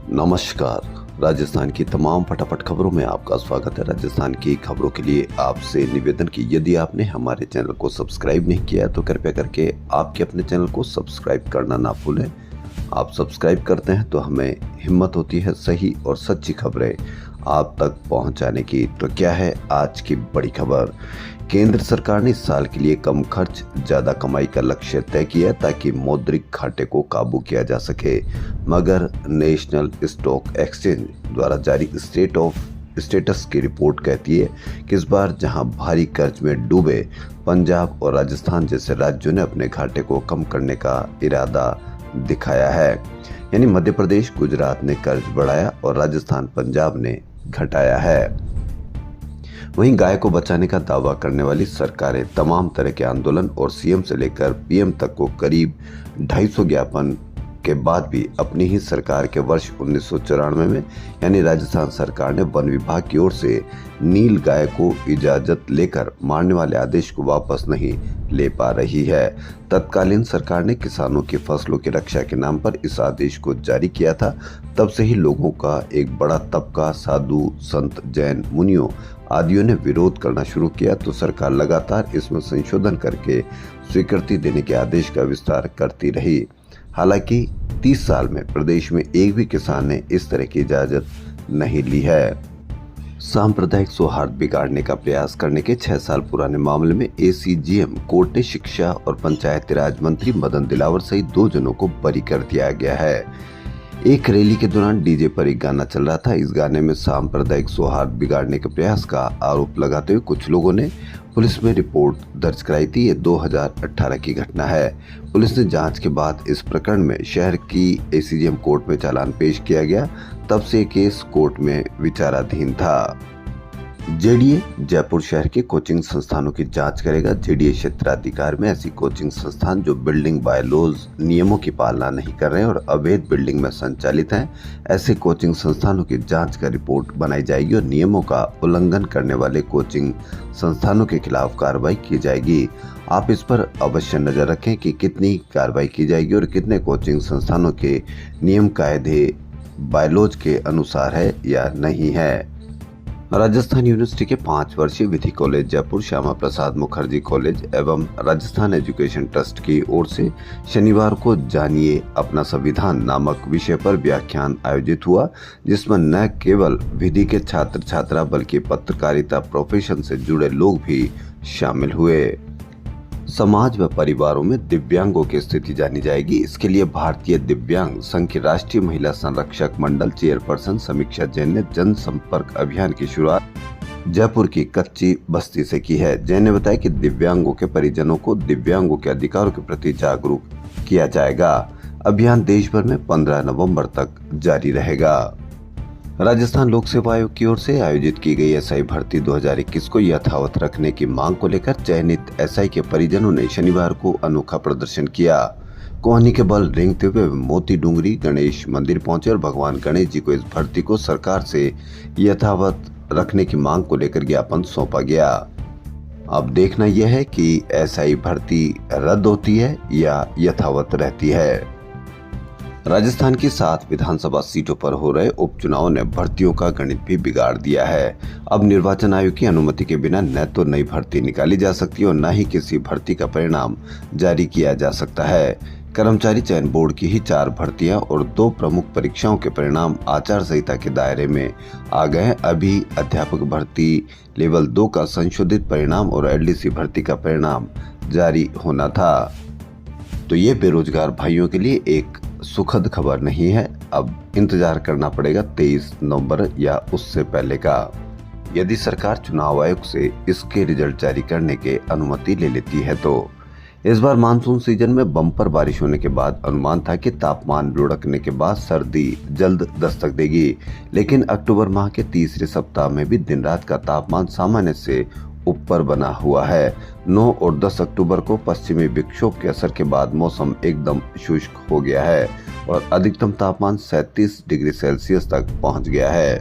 नमस्कार। राजस्थान की तमाम फटाफट खबरों में आपका स्वागत है। राजस्थान की खबरों के लिए आपसे निवेदन कि यदि आपने हमारे चैनल को सब्सक्राइब नहीं किया है तो कृपया करके आपके अपने चैनल को सब्सक्राइब करना ना भूलें। आप सब्सक्राइब करते हैं तो हमें हिम्मत होती है सही और सच्ची खबरें आप तक पहुंचाने की। तो क्या है आज की बड़ी खबर? केंद्र सरकार ने इस साल के लिए कम खर्च ज्यादा कमाई का लक्ष्य तय किया ताकि मौद्रिक घाटे को काबू किया जा सके, मगर नेशनल स्टॉक एक्सचेंज द्वारा जारी स्टेटस की रिपोर्ट कहती है कि इस बार जहां भारी कर्ज में डूबे पंजाब और राजस्थान जैसे राज्यों ने अपने घाटे को कम करने का इरादा दिखाया है। यानी मध्य प्रदेश गुजरात ने कर्ज बढ़ाया और राजस्थान पंजाब ने घटाया है। वहीं गाय को बचाने का दावा करने वाली सरकारें तमाम तरह के आंदोलन और सीएम से लेकर पीएम तक को करीब 250 ज्ञापन के बाद भी अपनी ही सरकार के वर्ष 1994 में यानी राजस्थान सरकार ने वन विभाग की ओर से नील गाय को इजाजत लेकर मारने वाले आदेश को वापस नहीं ले पा रही है। तत्कालीन सरकार ने किसानों की फसलों की रक्षा के नाम पर इस आदेश को जारी किया था। तब से ही लोगों का एक बड़ा तबका साधु संत जैन मुनियों आदियों ने विरोध करना शुरू किया, तो सरकार लगातार इसमें संशोधन करके स्वीकृति देने के आदेश का विस्तार करती रही। हालांकि 30 साल में प्रदेश में एक भी किसान ने इस तरह की इजाजत नहीं ली है। सांप्रदायिक सौहार्द बिगाड़ने का प्रयास करने के 6 साल पुराने मामले में एसीजीएम कोर्ट ने शिक्षा और पंचायती राज मंत्री मदन दिलावर सहित 2 जनों को बरी कर दिया गया है। एक रैली के दौरान डीजे पर एक गाना चल रहा था। इस गाने में सांप्रदायिक सौहार्द बिगाड़ने के प्रयास का आरोप लगाते हुए कुछ लोगों ने पुलिस में रिपोर्ट दर्ज कराई थी। ये 2018 की घटना है। पुलिस ने जांच के बाद इस प्रकरण में शहर की एसीजीएम कोर्ट में चालान पेश किया गया। तब से केस कोर्ट में विचाराधीन था। जेडीए जयपुर शहर के कोचिंग संस्थानों की जांच करेगा। जेडीए क्षेत्राधिकार में ऐसी कोचिंग संस्थान जो बिल्डिंग बायलॉज नियमों की पालना नहीं कर रहे हैं और अवैध बिल्डिंग में संचालित हैं, ऐसे कोचिंग संस्थानों की जांच का रिपोर्ट बनाई जाएगी और नियमों का उल्लंघन करने वाले कोचिंग संस्थानों के खिलाफ कार्रवाई की जाएगी। आप इस पर अवश्य नजर रखें कि कितनी कार्रवाई की जाएगी और कितने कोचिंग संस्थानों के नियम कायदे बायलॉज के अनुसार है या नहीं है। राजस्थान यूनिवर्सिटी के 5 वर्षीय विधि कॉलेज जयपुर, श्यामा प्रसाद मुखर्जी कॉलेज एवं राजस्थान एजुकेशन ट्रस्ट की ओर से शनिवार को जानिए अपना संविधान नामक विषय पर व्याख्यान आयोजित हुआ, जिसमें न केवल विधि के छात्र छात्रा बल्कि पत्रकारिता प्रोफेशन से जुड़े लोग भी शामिल हुए। समाज व परिवारों में दिव्यांगों की स्थिति जानी जाएगी। इसके लिए भारतीय दिव्यांग संघ की राष्ट्रीय महिला संरक्षक मंडल चेयरपर्सन समीक्षा जैन ने जनसंपर्क अभियान की शुरुआत जयपुर की कच्ची बस्ती से की है। जैन ने बताया कि दिव्यांगों के परिजनों को दिव्यांगों के अधिकारों के प्रति जागरूक किया जाएगा। अभियान देश भर में 15 नवंबर तक जारी रहेगा। राजस्थान लोक सेवा आयोग की ओर से आयोजित की गई एसआई भर्ती 2021 को यथावत रखने की मांग को लेकर चयनित एसआई के परिजनों ने शनिवार को अनोखा प्रदर्शन किया। कोहनी के बल रेंगते हुए मोती डूंगरी गणेश मंदिर पहुंचे और भगवान गणेश जी को इस भर्ती को सरकार से यथावत रखने की मांग को लेकर ज्ञापन सौंपा गया। अब देखना यह है कि एसआई भर्ती रद्द होती है या यथावत रहती है। राजस्थान की 7 विधानसभा सीटों पर हो रहे उपचुनाव ने भर्तियों का गणित भी बिगाड़ दिया है। अब निर्वाचन आयोग की अनुमति के बिना न तो नई भर्ती निकाली जा सकती और न ही किसी भर्ती का परिणाम जारी किया जा सकता है। कर्मचारी चयन बोर्ड की ही 4 भर्तियां और 2 प्रमुख परीक्षाओं के परिणाम आचार संहिता के दायरे में आ गए हैं। अभी अध्यापक भर्ती लेवल 2 का संशोधित परिणाम और एलडीसी भर्ती का परिणाम जारी होना था। तो ये बेरोजगार भाइयों के लिए एक सुखद खबर नहीं है। अब इंतजार करना पड़ेगा 23 नवंबर या उससे पहले का। यदि सरकार चुनाव आयोग से इसके रिजल्ट जारी करने के अनुमति ले लेती है तो इस बार मानसून सीजन में बम्पर बारिश होने के बाद अनुमान था कि तापमान लुढ़कने के बाद सर्दी जल्द दस्तक देगी, लेकिन अक्टूबर माह के तीसरे सप्ताह में भी दिन रात का तापमान सामान्य से ऊपर बना हुआ है। 9 और 10 अक्टूबर को पश्चिमी विक्षोभ के असर के बाद मौसम एकदम शुष्क हो गया है और अधिकतम तापमान 37 डिग्री सेल्सियस तक पहुंच गया है।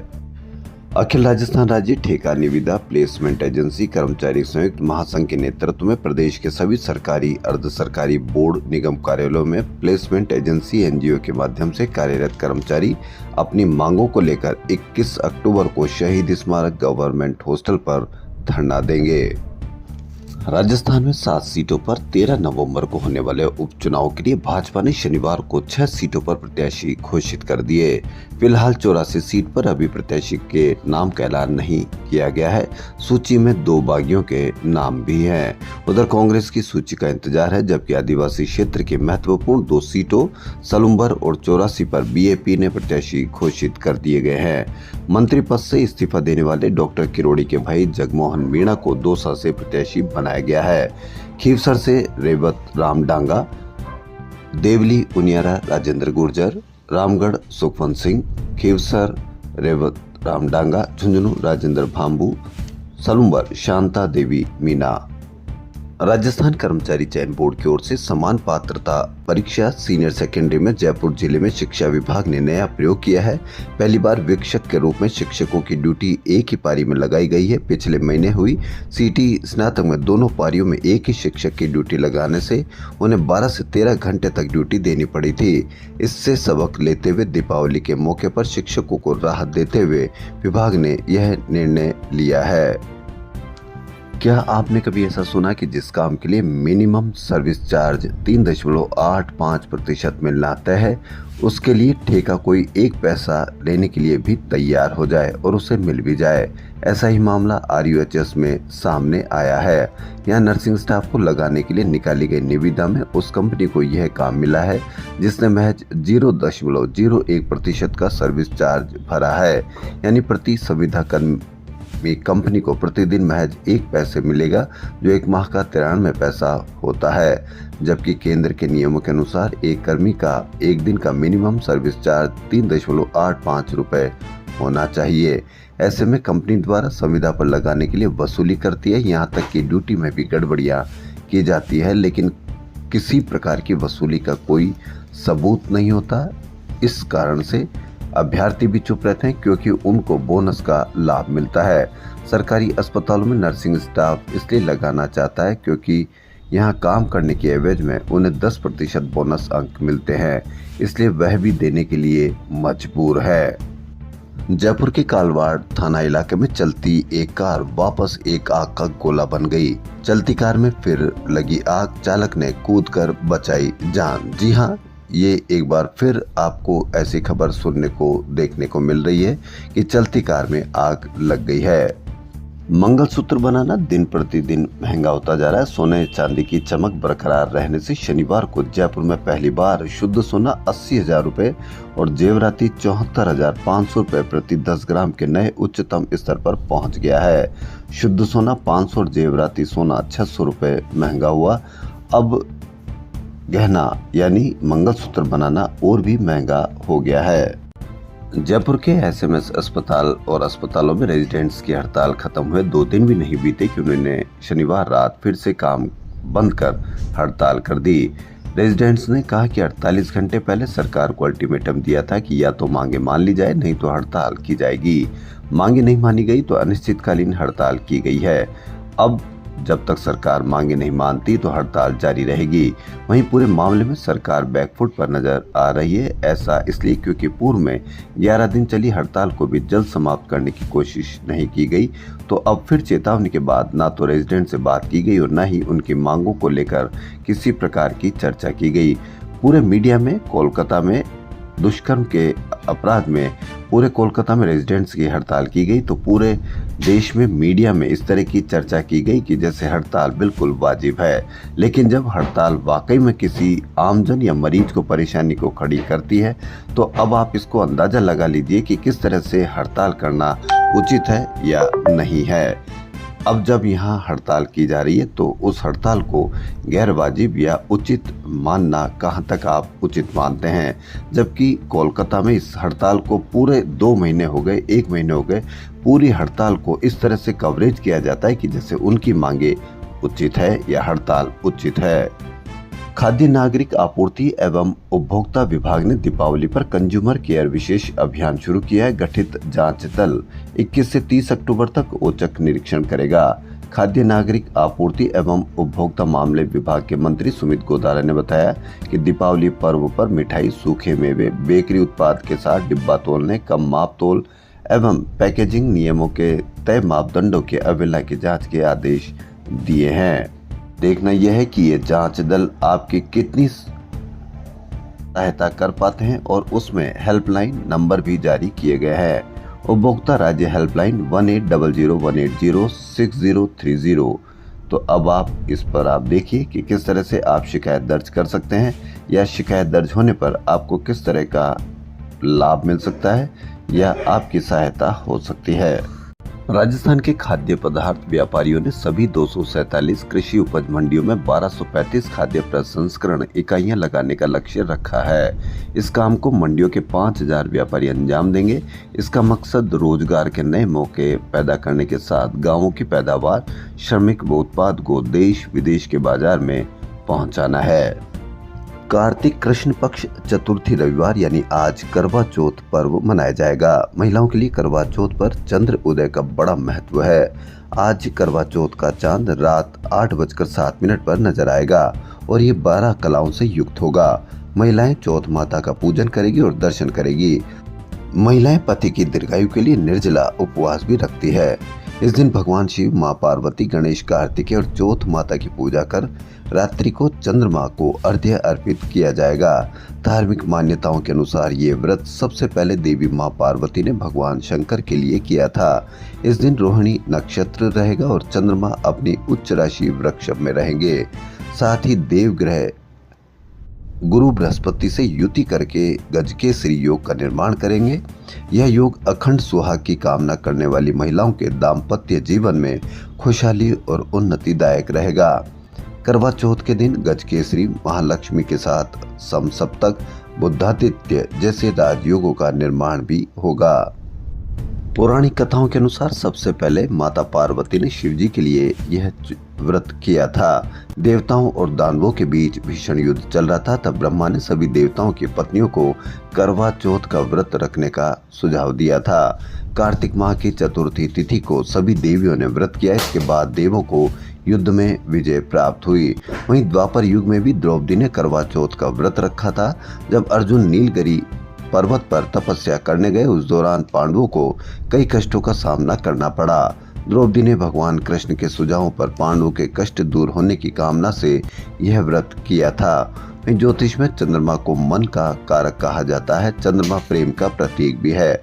अखिल राजस्थान राज्य ठेका निविदा प्लेसमेंट एजेंसी कर्मचारी संयुक्त महासंघ के नेतृत्व में प्रदेश के सभी सरकारी, अर्ध सरकारी, बोर्ड, निगम कार्यालयों में प्लेसमेंट एजेंसी एनजीओ के माध्यम से कार्यरत कर्मचारी अपनी मांगों को लेकर 21 अक्टूबर को शहीद स्मारक गवर्नमेंट हॉस्टल पर धरना देंगे। राजस्थान में 7 सीटों पर 13 नवंबर को होने वाले उपचुनाव के लिए भाजपा ने शनिवार को 6 सीटों पर प्रत्याशी घोषित कर दिए। फिलहाल 84 सीट पर अभी प्रत्याशी के नाम का ऐलान नहीं किया गया है। सूची में 2 बागियों के नाम भी हैं। उधर कांग्रेस की सूची का इंतजार है, जबकि आदिवासी क्षेत्र की महत्वपूर्ण 2 सीटों सलुम्बर और 84 पर बीएपी ने प्रत्याशी घोषित कर दिए गए हैं। मंत्री पद से इस्तीफा देने वाले डॉक्टर किरोड़ी के भाई जगमोहन मीणा को दौसा से प्रत्याशी बनाया गया है। खीवसर से रेवत राम डांगा, देवली उनियारा राजेंद्र गुर्जर, रामगढ़ सुखवंत सिंह, खीवसर रेवत राम डांगा, झुंझुनू राजेंद्र भांबू, सलुम्बर शांता देवी मीना। राजस्थान कर्मचारी चयन बोर्ड की ओर से समान पात्रता परीक्षा सीनियर सेकेंडरी में जयपुर जिले में शिक्षा विभाग ने नया प्रयोग किया है। पहली बार वीक्षक के रूप में शिक्षकों की ड्यूटी एक ही पारी में लगाई गई है। पिछले महीने हुई सीटी स्नातक में दोनों पारियों में एक ही शिक्षक की ड्यूटी लगाने से उन्हें 12 से 13 घंटे तक ड्यूटी देनी पड़ी थी। इससे सबक लेते हुए दीपावली के मौके पर शिक्षकों को राहत देते हुए विभाग ने यह निर्णय लिया है। क्या आपने कभी ऐसा सुना कि जिस काम के लिए मिनिमम सर्विस चार्ज 3.85% मिलना तय है, उसके लिए ठेका कोई 1 पैसा लेने के लिए भी तैयार हो जाए और उसे मिल भी जाए। ऐसा ही मामला RUHS में सामने आया है। यहाँ नर्सिंग स्टाफ को लगाने के लिए निकाली गई निविदा में उस कंपनी को यह काम मिला है जिसने महज 0.01% का सर्विस चार्ज भरा है। यानी प्रति संविदा कंपनी को प्रतिदिन महज 1 पैसे मिलेगा, जो 1 माह का 93 पैसा होता है। जबकि केंद्र के नियमों के अनुसार एक कर्मी का 1 दिन का मिनिमम सर्विस चार्ज 3.85 रुपए होना चाहिए। ऐसे में कंपनी द्वारा संविदा पर लगाने के लिए वसूली करती है। यहाँ तक कि ड्यूटी में भी गड़बड़ियाँ की जाती है, लेकिन किसी प्रकार की वसूली का कोई सबूत नहीं होता। इस कारण से अभ्यर्थी भी चुप रहते हैं, क्योंकि उनको बोनस का लाभ मिलता है। सरकारी अस्पतालों में नर्सिंग स्टाफ इसलिए लगाना चाहता है क्योंकि यहाँ काम करने के एवज में उन्हें 10% बोनस अंक मिलते हैं, इसलिए वह भी देने के लिए मजबूर है। जयपुर के कालवाड़ थाना इलाके में चलती एक कार वापस एक आग का गोला बन गई। चलती कार में फिर लगी आग, चालक ने कूदकर बचाई जान। जी हाँ, ये एक बार फिर आपको ऐसी खबर सुनने को देखने को मिल रही है कि चलती कार में आग लग गई है। मंगलसूत्र बनाना दिन प्रतिदिन महंगा होता जा रहा है। सोने चांदी की चमक बरकरार रहने से शनिवार को जयपुर में पहली बार शुद्ध सोना 80,000 रुपए और जेवराती 74,500 रुपए प्रति 10 ग्राम के नए उच्चतम स्तर पर पहुंच गया है। शुद्ध सोना 500 और जेवराती सोना 600 रुपए महंगा हुआ। अब गहना यानी मंगलसूत्र बनाना और भी महंगा हो गया है। जयपुर के SMS अस्पताल और अस्पतालों में रेजिडेंट्स की हड़ताल खत्म हुए 2 दिन भी नहीं बीते कि उन्होंने शनिवार रात फिर से काम बंद कर हड़ताल कर दी। रेजिडेंट्स ने कहा कि 48 घंटे पहले सरकार को अल्टीमेटम दिया था कि या तो मांगे मान ली जाए, नहीं तो हड़ताल की जाएगी। मांगे नहीं मानी गई तो अनिश्चितकालीन हड़ताल की गई है। अब जब तक सरकार मांगे नहीं मानती तो हड़ताल जारी रहेगी। वहीं पूरे मामले में सरकार बैकफुट पर नजर आ रही है। ऐसा इसलिए क्योंकि पूर्व में 11 दिन चली हड़ताल को भी जल्द समाप्त करने की कोशिश नहीं की गई। तो अब फिर चेतावनी के बाद ना तो रेजिडेंट से बात की गई और न ही उनकी मांगों को लेकर किसी प्रकार की चर्चा की गई। पूरे मीडिया में कोलकाता में दुष्कर्म के अपराध में पूरे कोलकाता में रेजिडेंट्स की हड़ताल की गई, तो पूरे देश में मीडिया में इस तरह की चर्चा की गई कि जैसे हड़ताल बिल्कुल वाजिब है। लेकिन जब हड़ताल वाकई में किसी आमजन या मरीज को परेशानी को खड़ी करती है, तो अब आप इसको अंदाजा लगा लीजिए कि किस तरह से हड़ताल करना उचित है या नहीं है। अब जब यहाँ हड़ताल की जा रही है तो उस हड़ताल को गैर वाजिब या उचित मानना कहाँ तक आप उचित मानते हैं। जबकि कोलकाता में इस हड़ताल को पूरे 2 महीने हो गए, 1 महीने हो गए, पूरी हड़ताल को इस तरह से कवरेज किया जाता है कि जैसे उनकी मांगे उचित है या हड़ताल उचित है। खाद्य नागरिक आपूर्ति एवं उपभोक्ता विभाग ने दीपावली पर कंज्यूमर केयर विशेष अभियान शुरू किया है। गठित जांच दल 21 से 30 अक्टूबर तक औचक निरीक्षण करेगा। खाद्य नागरिक आपूर्ति एवं उपभोक्ता मामले विभाग के मंत्री सुमित गोदारा ने बताया कि दीपावली पर्व पर मिठाई, सूखे मेवे, बेकरी उत्पाद के साथ डिब्बा तोलने, कम माप तोल एवं पैकेजिंग नियमों के तय मापदंडों की अवहेलना की जांच के आदेश दिए हैं। देखना यह है कि ये जांच दल आपकी कितनी सहायता कर पाते हैं और उसमें हेल्पलाइन नंबर भी जारी किए गए हैं। उपभोक्ता राज्य हेल्पलाइन 1800-180-6030। तो अब आप इस पर देखिए कि किस तरह से आप शिकायत दर्ज कर सकते हैं या शिकायत दर्ज होने पर आपको किस तरह का लाभ मिल सकता है या आपकी सहायता हो सकती है। राजस्थान के खाद्य पदार्थ व्यापारियों ने सभी 247 कृषि उपज मंडियों में 1235 खाद्य प्रसंस्करण इकाइयां लगाने का लक्ष्य रखा है। इस काम को मंडियों के 5000 व्यापारी अंजाम देंगे। इसका मकसद रोजगार के नए मौके पैदा करने के साथ गांवों की पैदावार, श्रमिक व उत्पाद को देश विदेश के बाजार में पहुंचाना है। कार्तिक कृष्ण पक्ष चतुर्थी रविवार यानी आज करवा चौथ पर्व मनाया जाएगा। महिलाओं के लिए करवा चौथ पर चंद्र उदय का बड़ा महत्व है। आज करवा चौथ का चांद रात 8:07 पर नजर आएगा और ये 12 कलाओं से युक्त होगा। महिलाएं चौथ माता का पूजन करेगी और दर्शन करेगी। महिलाएं पति की दीर्घायु के लिए निर्जला उपवास भी रखती है। इस दिन भगवान शिव, मां पार्वती, गणेश, कार्तिकेय और चौथ माता की पूजा कर रात्रि को चंद्रमा को अर्घ्य अर्पित किया जाएगा। धार्मिक मान्यताओं के अनुसार ये व्रत सबसे पहले देवी मां पार्वती ने भगवान शंकर के लिए किया था। इस दिन रोहिणी नक्षत्र रहेगा और चंद्रमा अपनी उच्च राशि वृषभ में रहेंगे। साथ ही देव ग्रह गुरु बृहस्पति से युति करके गजकेसरी योग का निर्माण करेंगे। यह योग अखंड सुहाग की कामना करने वाली महिलाओं के दाम्पत्य जीवन में खुशहाली और उन्नतिदायक रहेगा। करवा चौथ के दिन गजकेसरी, महालक्ष्मी के साथ समसप्तक, बुद्धादित्य जैसे राजयोगों का निर्माण भी होगा। पौराणिक कथाओं के अनुसार सबसे पहले माता पार्वती ने शिवजी के लिए यह व्रत किया था। देवताओं और दानवों के बीच भीषण युद्ध चल रहा था। तब ब्रह्मा ने सभी देवताओं की पत्नियों को करवा चौथ का व्रत रखने का सुझाव दिया था। कार्तिक माह की चतुर्थी तिथि को सभी देवियों ने व्रत किया। इसके बाद देवों को युद्ध में विजय प्राप्त हुई। वहीं द्वापर युग में भी द्रौपदी ने करवा चौथ का व्रत रखा था। जब अर्जुन नीलगिरी पर्वत पर तपस्या करने गए, उस दौरान पांडवों को कई कष्टों का सामना करना पड़ा। द्रौपदी ने भगवान कृष्ण के सुझावों पर पांडवों के कष्ट दूर होने की कामना से यह व्रत किया था। ज्योतिष में चंद्रमा को मन का कारक कहा जाता है। चंद्रमा प्रेम का प्रतीक भी है।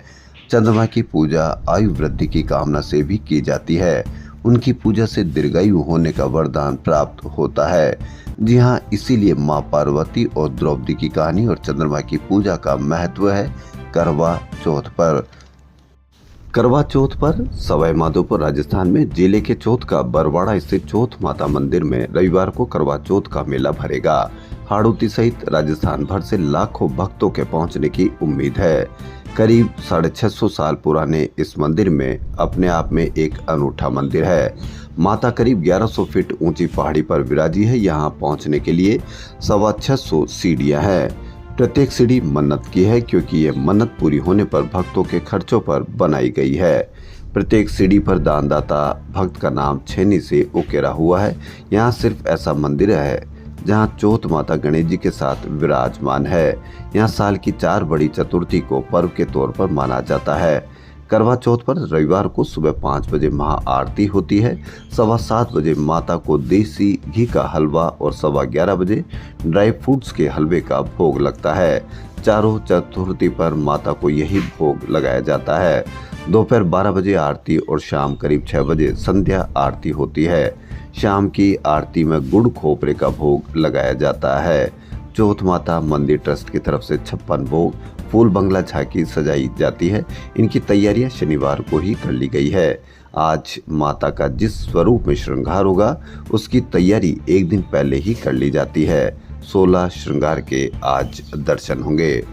चंद्रमा की पूजा आयु वृद्धि की कामना से भी की जाती है। उनकी पूजा से दीर्घायु होने का वरदान प्राप्त होता है। जी हाँ, इसीलिए माँ पार्वती और द्रौपदी की कहानी और चंद्रमा की पूजा का महत्व है करवा चौथ पर। करवा चौथ पर सवाई माधोपुर राजस्थान में जिले के चौथ का बरवाड़ा स्थित चौथ माता मंदिर में रविवार को करवा चौथ का मेला भरेगा। हाड़ौती सहित राजस्थान भर से लाखों भक्तों के पहुंचने की उम्मीद है। करीब 650 साल पुराने इस मंदिर में अपने आप में एक अनूठा मंदिर है। माता करीब 1100 फीट ऊंची पहाड़ी पर विराजी है। यहाँ पहुंचने के लिए 625 सीढ़ियां हैं। प्रत्येक सीढ़ी मन्नत की है, क्योंकि ये मन्नत पूरी होने पर भक्तों के खर्चों पर बनाई गई है। प्रत्येक सीढ़ी पर दानदाता भक्त का नाम छेनी से उकेरा हुआ है। यहाँ सिर्फ ऐसा मंदिर है जहाँ चौथ माता गणेश जी के साथ विराजमान है। यहाँ साल की 4 बड़ी चतुर्थी को पर्व के तौर पर माना जाता है। करवा चौथ पर रविवार को सुबह 5 बजे महाआरती होती है। 7:15 बजे माता को देसी घी का हलवा और 11:15 बजे ड्राई फ्रूट्स के हलवे का भोग लगता है। चारों चतुर्थी पर माता को यही भोग लगाया जाता है। दोपहर 12 बजे आरती और शाम करीब 6 बजे संध्या आरती होती है। शाम की आरती में गुड़ खोपरे का भोग लगाया जाता है। चौथ माता मंदिर ट्रस्ट की तरफ से 56 भोग, फूल बंगला झांकी सजाई जाती है। इनकी तैयारियां शनिवार को ही कर ली गई है। आज माता का जिस स्वरूप में श्रृंगार होगा उसकी तैयारी एक दिन पहले ही कर ली जाती है। 16 श्रृंगार के आज दर्शन होंगे।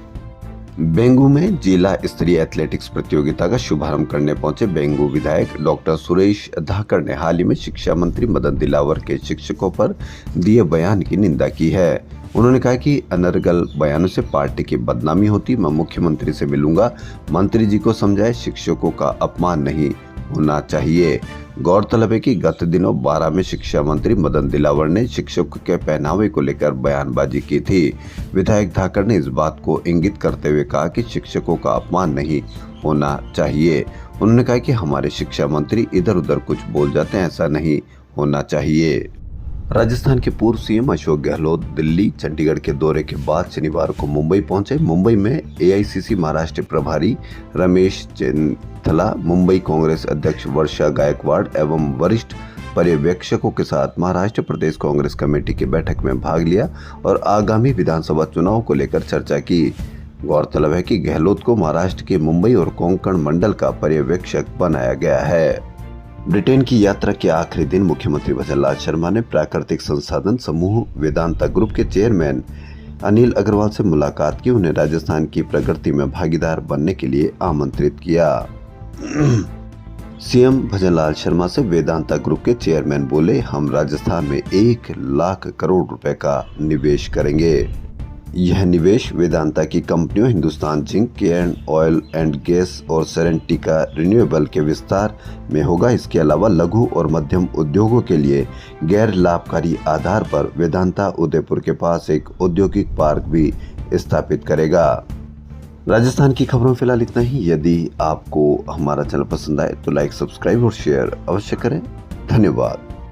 बेंगू में जिला स्तरीय एथलेटिक्स प्रतियोगिता का शुभारंभ करने पहुंचे बेंगू विधायक डॉक्टर सुरेश धाकड़ ने हाल ही में शिक्षा मंत्री मदन दिलावर के शिक्षकों पर दिए बयान की निंदा की है। उन्होंने कहा कि अनर्गल बयानों से पार्टी की बदनामी होती। मैं मुख्यमंत्री से मिलूंगा, मंत्री जी को समझाए शिक्षकों का अपमान नहीं होना चाहिए। गौरतलब है कि गत दिनों 12 में शिक्षा मंत्री मदन दिलावर ने शिक्षकों के पहनावे को लेकर बयानबाजी की थी। विधायक धाकड़ ने इस बात को इंगित करते हुए कहा कि शिक्षकों का अपमान नहीं होना चाहिए। उन्होंने कहा कि हमारे शिक्षा मंत्री इधर उधर कुछ बोल जाते हैं, ऐसा नहीं होना चाहिए। राजस्थान के पूर्व सीएम अशोक गहलोत दिल्ली चंडीगढ़ के दौरे के बाद शनिवार को मुंबई पहुंचे। मुंबई में एआईसीसी महाराष्ट्र प्रभारी रमेश चेन्निथला, मुंबई कांग्रेस अध्यक्ष वर्षा गायकवाड़ एवं वरिष्ठ पर्यवेक्षकों के साथ महाराष्ट्र प्रदेश कांग्रेस कमेटी की बैठक में भाग लिया और आगामी विधानसभा चुनाव को लेकर चर्चा की। गौरतलब है कि गहलोत को महाराष्ट्र के मुंबई और कोंकण मंडल का पर्यवेक्षक बनाया गया है। ब्रिटेन की यात्रा के आखिरी दिन मुख्यमंत्री भजनलाल शर्मा ने प्राकृतिक संसाधन समूह वेदांता ग्रुप के चेयरमैन अनिल अग्रवाल से मुलाकात की। उन्हें राजस्थान की प्रगति में भागीदार बनने के लिए आमंत्रित किया। सीएम भजनलाल शर्मा से वेदांता ग्रुप के चेयरमैन बोले, हम राजस्थान में 1 लाख करोड़ रुपए का निवेश करेंगे। यह निवेश वेदांता की कंपनियों Hindustan zinc, Cairn oil and gas और सेरेंटिका रिन्यूएबल के विस्तार में होगा। इसके अलावा लघु और मध्यम उद्योगों के लिए गैर लाभकारी आधार पर वेदांता उदयपुर के पास एक औद्योगिक पार्क भी स्थापित करेगा। राजस्थान की खबरों फिलहाल इतना ही। यदि आपको हमारा चैनल पसंद आए तो लाइक, सब्सक्राइब और शेयर अवश्य करें। धन्यवाद।